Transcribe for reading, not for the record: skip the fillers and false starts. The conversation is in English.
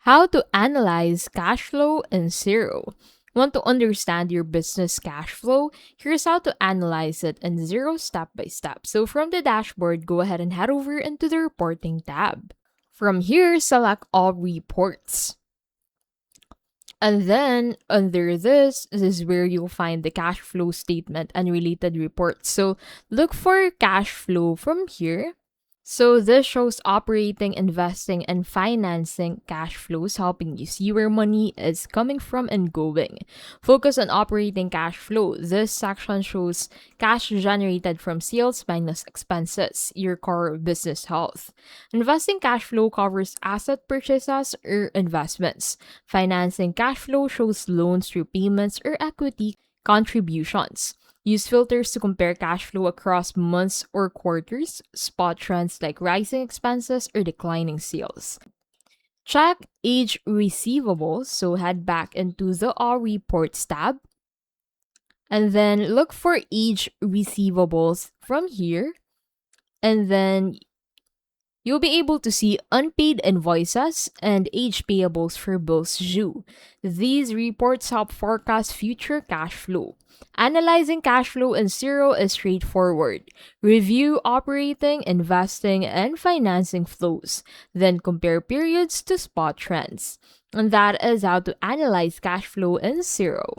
How to analyze cash flow in Xero. Want to understand your business cash flow? Here's how to analyze it in Xero step by step. So from the dashboard, go ahead and head over into the reporting tab. From here, select all reports. And then under this is where you'll find the cash flow statement and related reports. So look for cash flow from here. So this shows operating, investing, and financing cash flows, helping you see where money is coming from and going. Focus on operating cash flow. This section shows cash generated from sales minus expenses, your core business health. Investing cash flow covers asset purchases or investments. Financing cash flow shows loans, repayments, or equity contributions. Use filters to compare cash flow across months or quarters, spot trends like rising expenses or declining sales. Check age receivables, so head back into the All Reports tab, and then look for age receivables from here, and then you'll be able to see unpaid invoices and age payables for bills due. These reports help forecast future cash flow. Analyzing cash flow in Xero is straightforward. Review operating, investing, and financing flows, then compare periods to spot trends. And that is how to analyze cash flow in Xero.